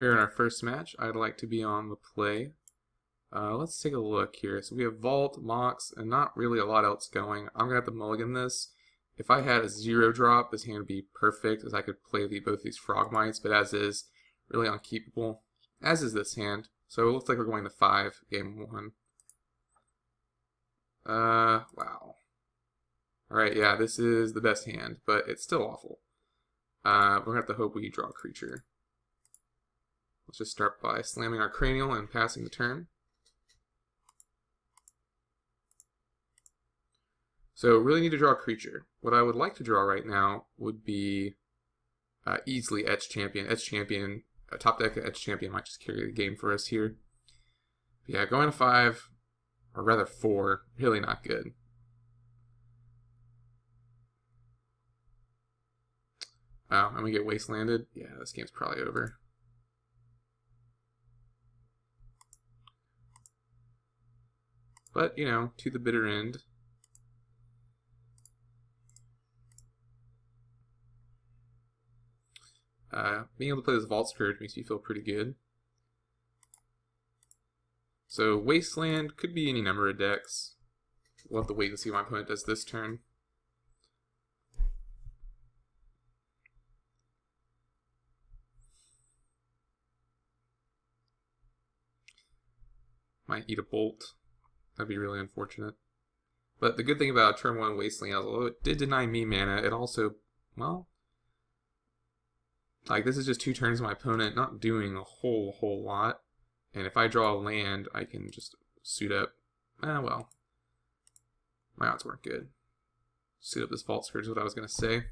Here in our first match, I'd like to be on the play. Let's take a look here. So we have Vault, Mox, and not really a lot else going. I'm going to have to mulligan this. If I had a 0 drop, this hand would be perfect, as I could play both these Frogmites, but as is, really unkeepable. As is this hand. So it looks like we're going to 5, game 1. Wow. Alright, yeah, this is the best hand, but it's still awful. We're going to have to hope we draw a creature. Let's just start by slamming our cranial and passing the turn. So really need to draw a creature. What I would like to draw right now would be easily Etch Champion. Etch Champion, top deck Etch Champion might just carry the game for us here. But yeah, going to 5, or rather 4, really not good. Oh, and we get wastelanded. Yeah, this game's probably over. But, you know, to the bitter end. Being able to play this Vault Scourge makes me feel pretty good. So, Wasteland could be any number of decks. We'll have to wait and see what my opponent does this turn. Might eat a Bolt. That'd be really unfortunate. But the good thing about turn 1 Wasteland, although it did deny me mana, it also, well, like this is just 2 turns of my opponent not doing a whole lot. And if I draw a land, I can just suit up. Well, my odds weren't good. Suit up this Vault Scourge is what I was going to say.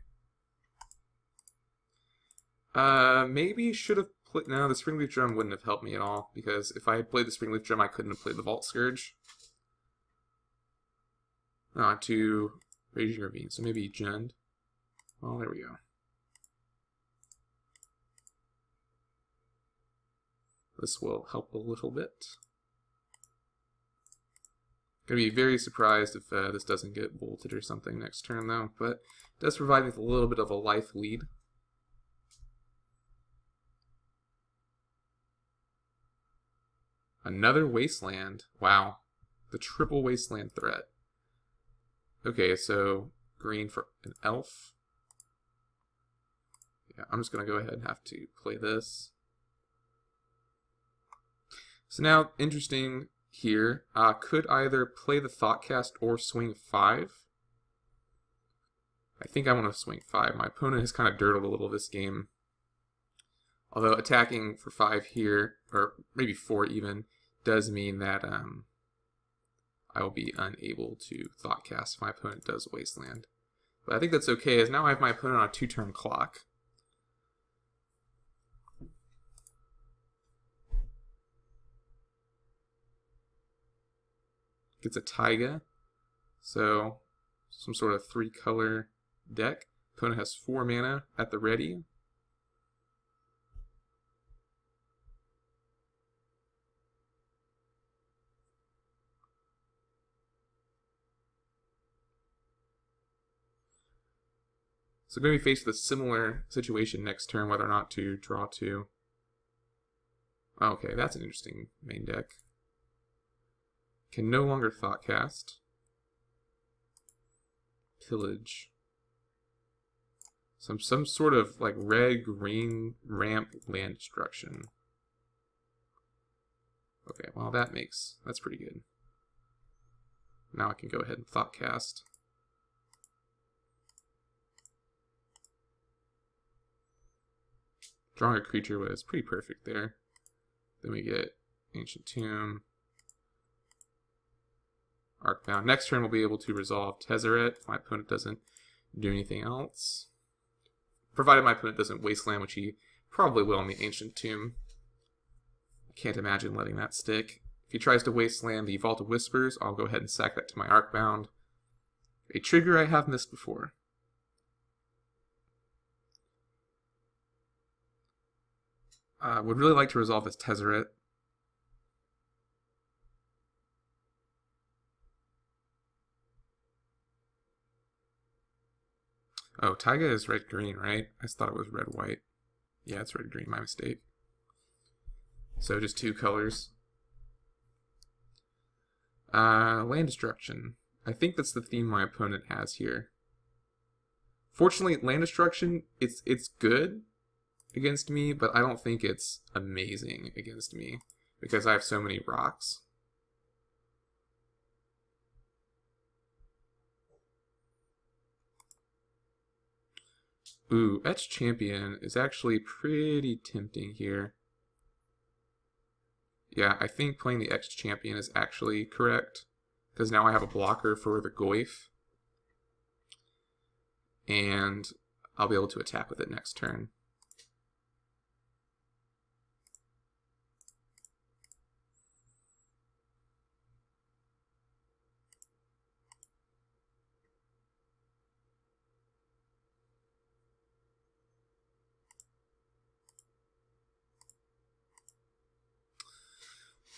Maybe should have played. No, the Springleaf Drum wouldn't have helped me at all, because if I had played the Springleaf Drum, I couldn't have played the Vault Scourge. To Raging Ravine, so maybe Jund. Well, there we go. This will help a little bit. Gonna be very surprised if this doesn't get bolted or something next turn, though, but it does provide me with a little bit of a life lead. Another Wasteland. Wow. The triple Wasteland threat. Okay, so green for an elf. Yeah, I'm just going to go ahead and have to play this. So now, interesting here, could either play the Thoughtcast or swing 5. I think I want to swing 5. My opponent has kind of dirtled a little this game. Although attacking for 5 here, or maybe 4 even, does mean that I will be unable to Thoughtcast if my opponent does Wasteland. But I think that's okay, as now I have my opponent on a 2-turn clock. Gets a Taiga, so some sort of 3-color deck. Opponent has 4 mana at the ready. So going to be faced with a similar situation next turn, whether or not to draw 2. Okay, that's an interesting main deck. Can no longer Thoughtcast. Pillage. Some sort of like red-green ramp land destruction. Okay, well that's pretty good. Now I can go ahead and Thoughtcast. Drawing a creature was pretty perfect there. Then we get Ancient Tomb. Arcbound. Next turn we'll be able to resolve Tezzeret if my opponent doesn't do anything else. Provided my opponent doesn't Wasteland, which he probably will in the Ancient Tomb. I can't imagine letting that stick. If he tries to Wasteland the Vault of Whispers, I'll go ahead and sack that to my Arcbound. A trigger I have missed before. Would really like to resolve this Tezzeret. Oh, Taiga is red-green, right? I just thought it was red-white. Yeah, it's red-green, my mistake. So just 2 colors. Land destruction. I think that's the theme my opponent has here. Fortunately, land destruction, it's good against me, but I don't think it's amazing against me because I have so many rocks. Ooh, Etched Champion is actually pretty tempting here. Yeah, I think playing the Etched Champion is actually correct, because now I have a blocker for the Goyf, and I'll be able to attack with it next turn.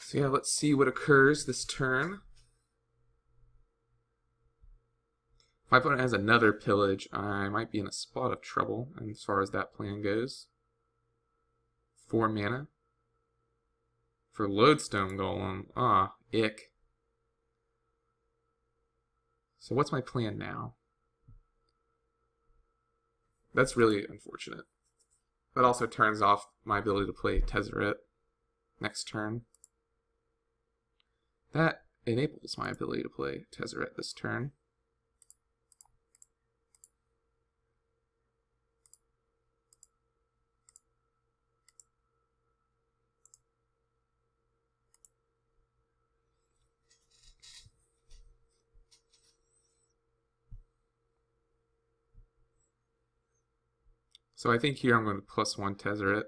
So yeah, let's see what occurs this turn. If my opponent has another pillage, I might be in a spot of trouble as far as that plan goes. 4 mana. For Lodestone Golem. Ah, ick. So what's my plan now? That's really unfortunate. That also turns off my ability to play Tezzeret next turn. That enables my ability to play Tezzeret this turn. So I think here I'm going to +1 Tezzeret,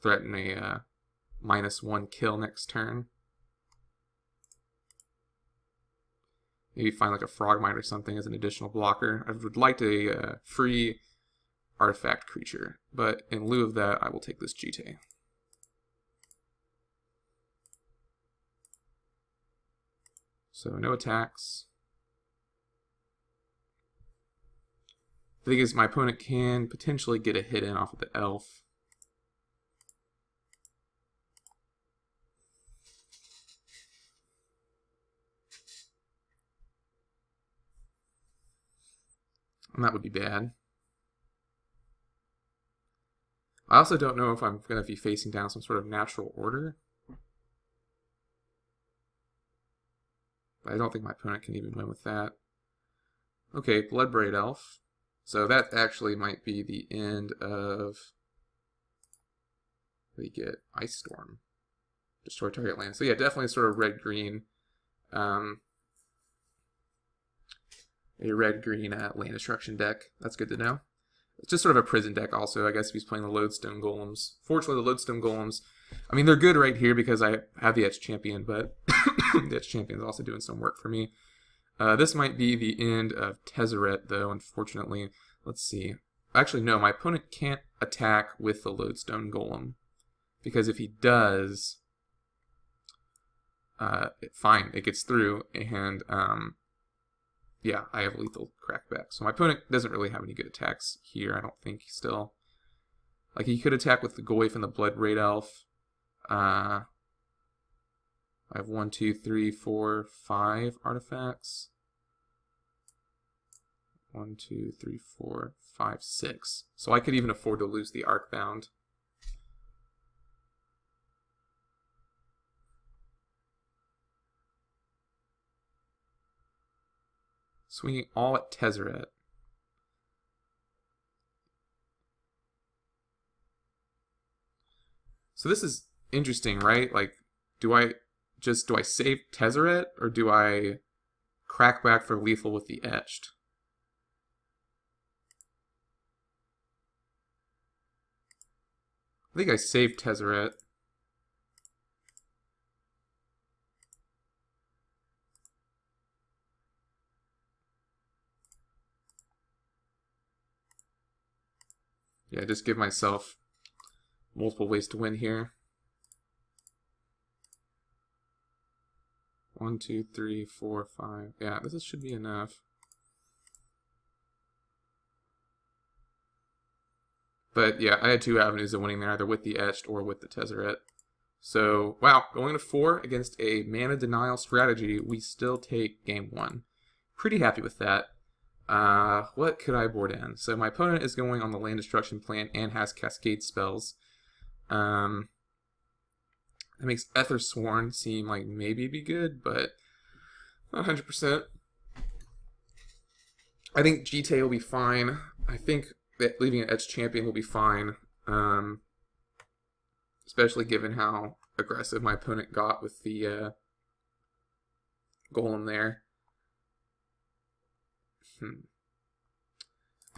threaten a -1 kill next turn. Maybe find like a Frogmite or something as an additional blocker. I would like a free artifact creature, but in lieu of that, I will take this Jite. So no attacks. The thing is, my opponent can potentially get a hit in off of the elf. And that would be bad. I also don't know if I'm going to be facing down some sort of natural order. But I don't think my opponent can even win with that. Okay, Bloodbraid Elf. So that actually might be the end of... We get Ice Storm. Destroy target land. So yeah, definitely sort of red-green. A red-green land destruction deck. That's good to know. It's just sort of a prison deck also, I guess, if he's playing the Lodestone Golems. Fortunately, the Lodestone Golems, I mean, they're good right here because I have the Etched Champion, but the Etched Champion is also doing some work for me. This might be the end of Tezzeret, though, unfortunately. Let's see. Actually, no, my opponent can't attack with the Lodestone Golem. Because if he does, fine, it gets through, and yeah, I have lethal crackback. So my opponent doesn't really have any good attacks here, I don't think, still. Like, he could attack with the Goyf and the Bloodbraid Elf. I have 1, 2, 3, 4, 5 artifacts. 1, 2, 3, 4, 5, 6. So I could even afford to lose the Arcbound. Swinging all at Tezzeret. So this is interesting, right? Like, do I save Tezzeret, or do I crack back for lethal with the Etched? I think I save Tezzeret. Yeah, just give myself multiple ways to win here. 1, 2, 3, 4, 5. Yeah, this should be enough. But yeah, I had two avenues of winning there, either with the Etched or with the Tezzeret. So, wow, going to 4 against a mana denial strategy, we still take game 1. Pretty happy with that. What could I board in? So my opponent is going on the land destruction plan and has Cascade spells. That makes Ethersworn seem like maybe it'd be good, but not 100%. I think GT will be fine. I think that leaving an Etched Champion will be fine. Especially given how aggressive my opponent got with the Golem there.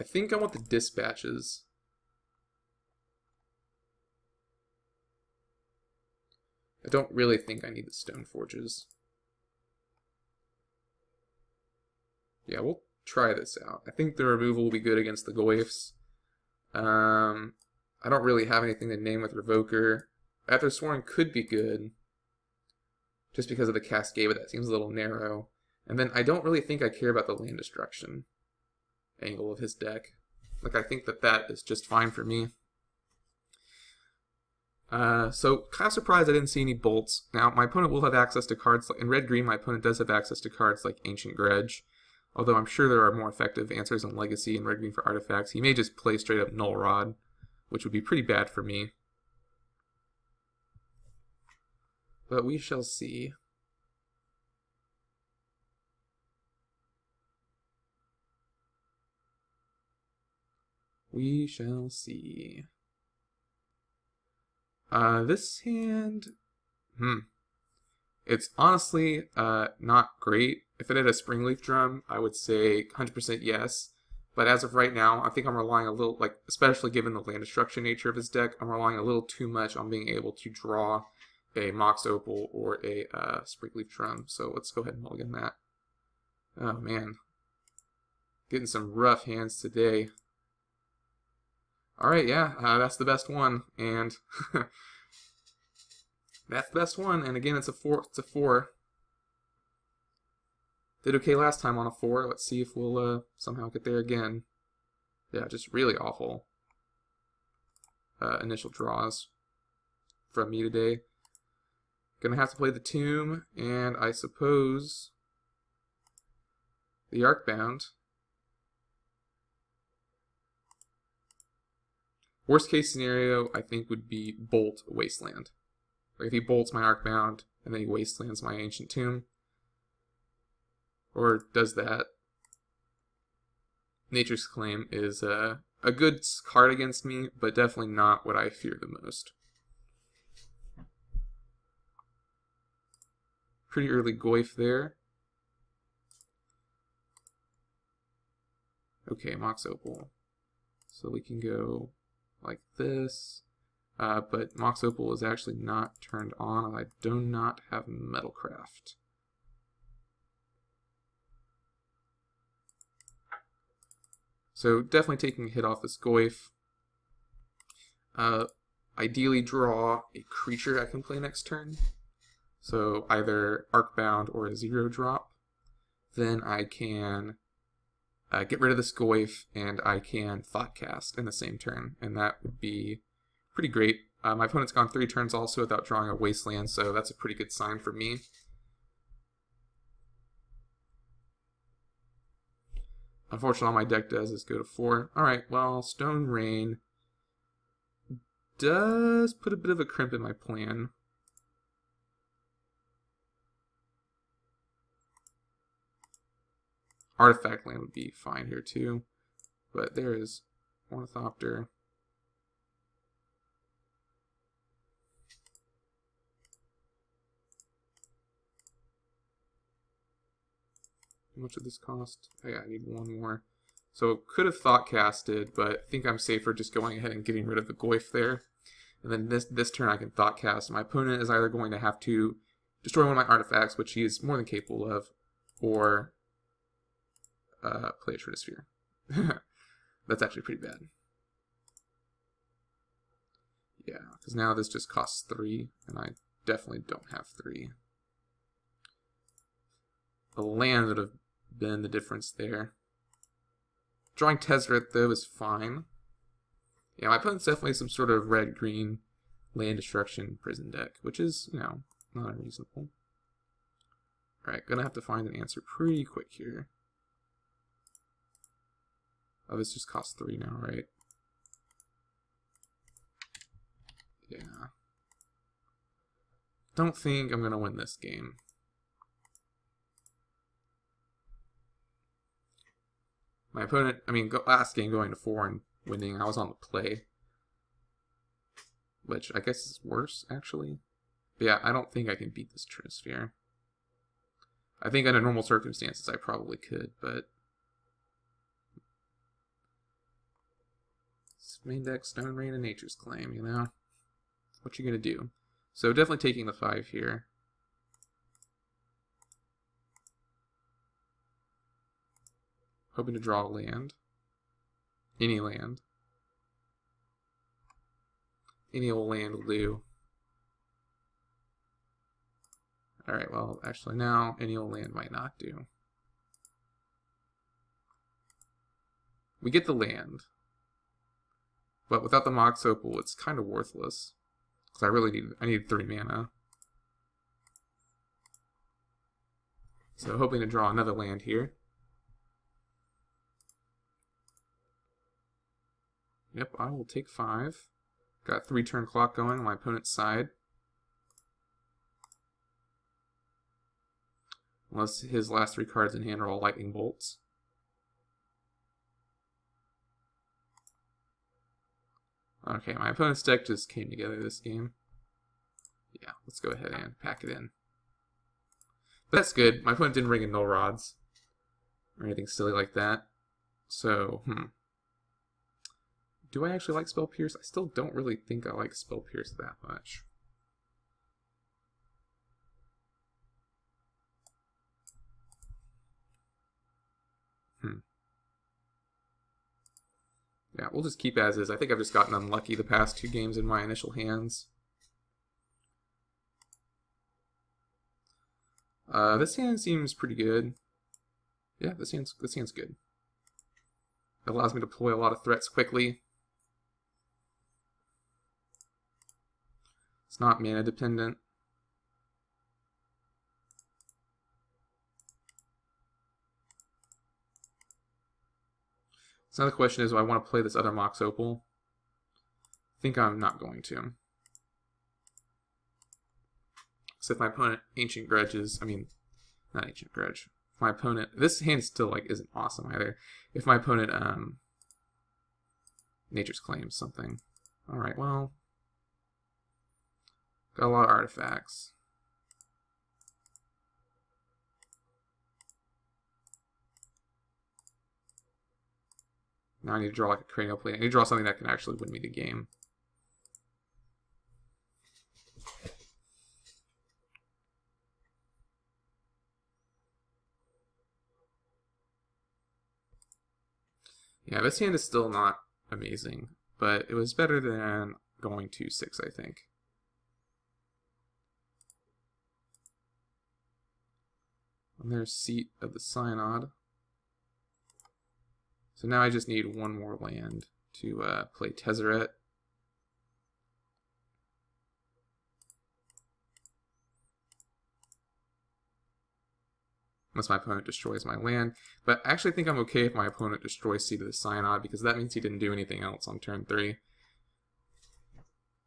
I think I want the Dispatches. I don't really think I need the Stone Forges. Yeah, we'll try this out. I think the removal will be good against the Goyfs. I don't really have anything to name with Revoker. Ethersworn could be good, just because of the Cascade, but that seems a little narrow. And then I don't really think I care about the land destruction angle of his deck. Like, I think that is just fine for me. So, kind of surprised I didn't see any bolts. Now, my opponent will have access to cards, in red-green, my opponent does have access to cards like Ancient Grudge. Although I'm sure there are more effective answers in Legacy and red-green for artifacts. He may just play straight-up Null Rod, which would be pretty bad for me. But we shall see. We shall see. This hand... It's honestly not great. If it had a Springleaf Drum, I would say 100% yes. But as of right now, I think I'm relying a little, like, especially given the land destruction nature of his deck, I'm relying a little too much on being able to draw a Mox Opal or a Springleaf Drum. So let's go ahead and mulligan that. Oh man, getting some rough hands today. All right, yeah, that's the best one, and that's the best one. And again, it's a 4. It's a 4. Did okay last time on a 4. Let's see if we'll somehow get there again. Yeah, just really awful initial draws from me today. Gonna have to play the Tomb, and I suppose the Arcbound. Worst case scenario, I think, would be Bolt Wasteland. Like if he bolts my Arcbound, and then he Wastelands my Ancient Tomb. Or does that. Nature's Claim is a good card against me, but definitely not what I fear the most. Pretty early Goyf there. Okay, Mox Opal. So we can go like this. But Mox Opal is actually not turned on, and I do not have Metalcraft. So definitely taking a hit off this Goyf. Ideally draw a creature I can play next turn. So either Arcbound or a 0-drop. Then I can get rid of this Goyf, and I can Thoughtcast in the same turn. And that would be pretty great. My opponent's gone 3 turns also without drawing a Wasteland, so that's a pretty good sign for me. Unfortunately, all my deck does is go to 4. Alright, well, Stone Rain does put a bit of a crimp in my plan. Artifact land would be fine here too, but there is Ornithopter. How much would this cost? Oh yeah, I need 1 more. So could have Thoughtcasted, but I think I'm safer just going ahead and getting rid of the Goyf there. And then this turn I can Thoughtcast. My opponent is either going to have to destroy one of my artifacts, which he is more than capable of, or play a Trinisphere. That's actually pretty bad. Yeah, because now this just costs 3, and I definitely don't have 3. The land would have been the difference there. Drawing Tezzeret, though, is fine. Yeah, my opponent's definitely some sort of red-green land destruction prison deck, which is, you know, not unreasonable. Alright, gonna have to find an answer pretty quick here. Oh, this just costs 3 now, right? Yeah. Don't think I'm gonna win this game. My opponent, I mean, last game going to 4 and winning, I was on the play. Which I guess is worse, actually. But yeah, I don't think I can beat this Trinisphere. I think under normal circumstances I probably could, but... Main deck, Stone Rain, and Nature's Claim, you know? What you gonna do? So definitely taking the 5 here. Hoping to draw a land. Any land. Any old land will do. Alright, well, actually now, any old land might not do. We get the land. But without the Mox Opal, it's kind of worthless. Because I need 3 mana. So hoping to draw another land here. Yep, I will take 5. Got 3 turn clock going on my opponent's side. Unless his last 3 cards in hand are all lightning bolts. Okay, my opponent's deck just came together this game. Yeah, let's go ahead and pack it in. But that's good. My opponent didn't bring in null rods or anything silly like that. So, do I actually like Spell Pierce? I still don't really think I like Spell Pierce that much. Yeah, we'll just keep as is. I think I've just gotten unlucky the past 2 games in my initial hands. This hand seems pretty good. Yeah, this hand's good. It allows me to deploy a lot of threats quickly. It's not mana dependent. So now the question is, do I want to play this other Mox Opal? I think I'm not going to. So if my opponent Ancient Grudges, I mean, not Ancient Grudge. If my opponent, this hand still like isn't awesome either. If my opponent Nature's Claim something. All right, well, got a lot of artifacts. Now I need to draw like a Cranial Plate. I need to draw something that can actually win me the game. Yeah, this hand is still not amazing, but it was better than going to 6, I think. And there's Seat of the Synod. So now I just need 1 more land to play Tezzeret. Unless my opponent destroys my land. But I actually think I'm okay if my opponent destroys Seat of the Synod, because that means he didn't do anything else on turn 3.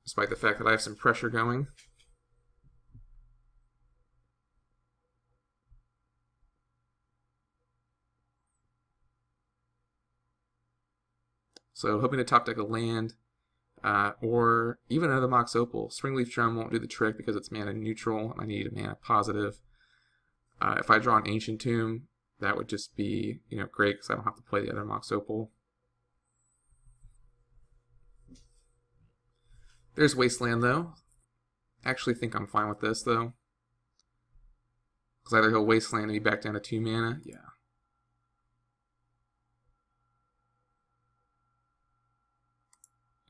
Despite the fact that I have some pressure going. So hoping to top deck a land, or even another Mox Opal. Springleaf Drum won't do the trick because it's mana neutral, and I need a mana positive. If I draw an Ancient Tomb, that would just be, you know, great because I don't have to play the other Mox Opal. There's Wasteland though. Actually think I'm fine with this though. Because either he'll Wasteland and be back down to 2 mana. Yeah.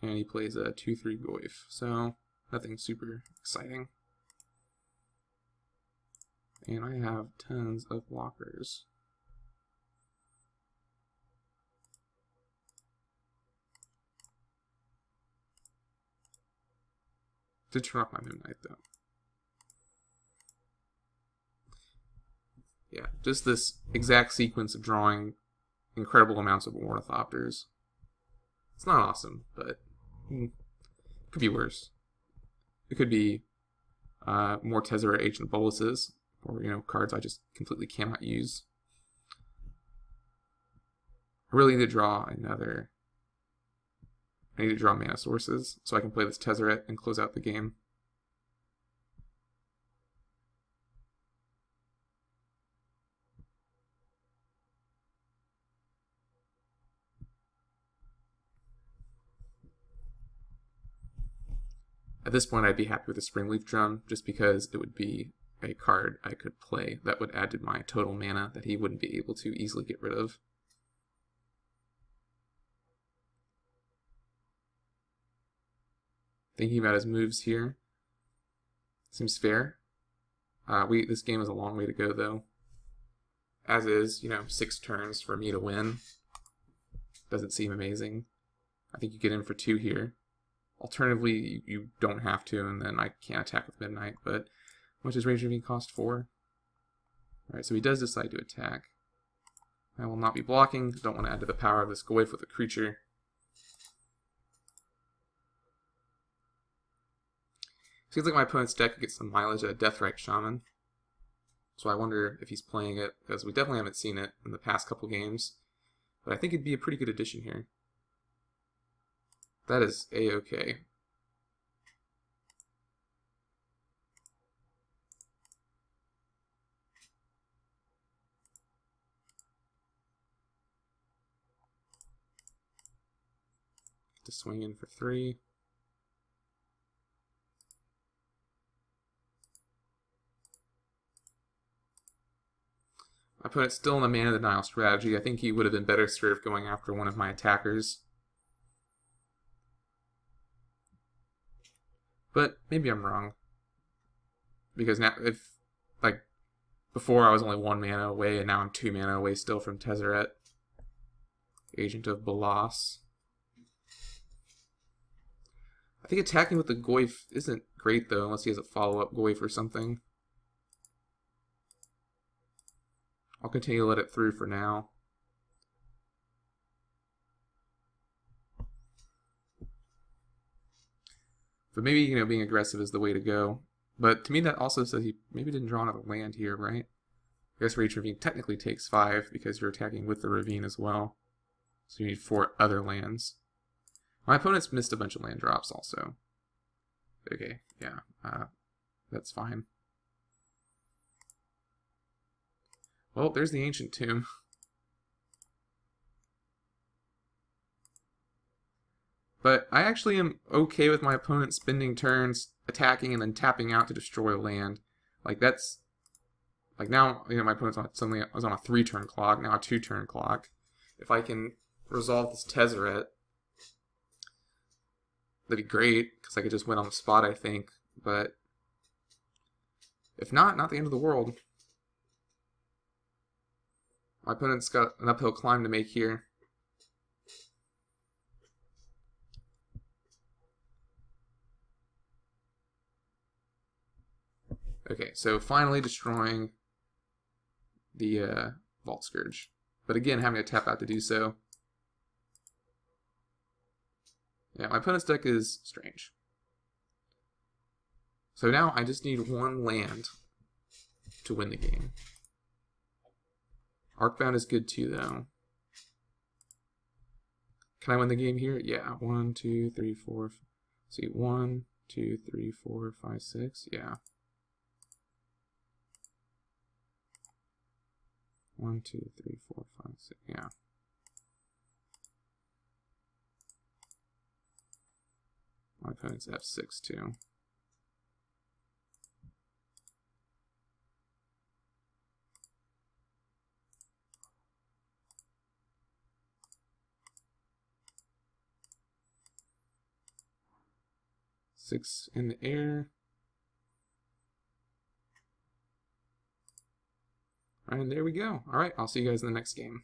And he plays a 2/3 Goyf, so nothing super exciting. And I have tons of blockers. Did turn off my Moon Knight, though. Yeah, just this exact sequence of drawing incredible amounts of Ornithopters. It's not awesome, but it could be worse. It could be more Tezzeret Ancient Boluses, or, cards I just completely cannot use. I really need to draw another... I need to draw mana sources so I can play this Tezzeret and close out the game. At this point, I'd be happy with the Springleaf Drum, just because it would be a card I could play that would add to my total mana that he wouldn't be able to easily get rid of. Thinking about his moves here, seems fair. This game is a long way to go, though. As is, 6 turns for me to win. Doesn't seem amazing. I think you get in for 2 here. Alternatively, you don't have to, and then I can't attack with Midnight, but how much does Range Ravine cost? 4? Alright, so he does decide to attack. I will not be blocking. Don't want to add to the power of this Goyf with a creature. Seems like my opponent's deck could get some mileage at Deathrite Shaman. So I wonder if he's playing it, because we definitely haven't seen it in the past couple games. But I think it'd be a pretty good addition here. That is A-okay. To swing in for 3. My opponent's still in the Mana Denial strategy. I think he would have been better served going after one of my attackers. But maybe I'm wrong. Because now, before I was only 1 mana away, and now I'm 2 mana away still from Tezzeret. Agent of Bolas. I think attacking with the Goyf isn't great, though, unless he has a follow-up Goyf or something. I'll continue to let it through for now. But maybe, being aggressive is the way to go. But to me, that also says he maybe didn't draw another land here, right? I guess Range Ravine technically takes 5 because you're attacking with the Ravine as well. So you need 4 other lands. My opponent's missed a bunch of land drops also. Okay, yeah, that's fine. Well, there's the Ancient Tomb. But I actually am okay with my opponent spending turns, attacking, and then tapping out to destroy a land. That's... now, my opponent's suddenly was on a 3-turn clock, now a 2-turn clock. If I can resolve this Tezzeret, that'd be great, because I could just win on the spot, I think. But if not the end of the world. My opponent's got an uphill climb to make here. Okay, so finally destroying the Vault Scourge. But again, having to tap out to do so. Yeah, my opponent's deck is strange. So now I just need 1 land to win the game. Arcbound is good too, though. Can I win the game here? Yeah. 1, 2, 3, 4. See, 1, 2, 3, 4, 5, 6. Yeah. 1, 2, 3, 4, 5, 6. Yeah. My opponent's F6 too. Six in the air. And there we go. All right, I'll see you guys in the next game.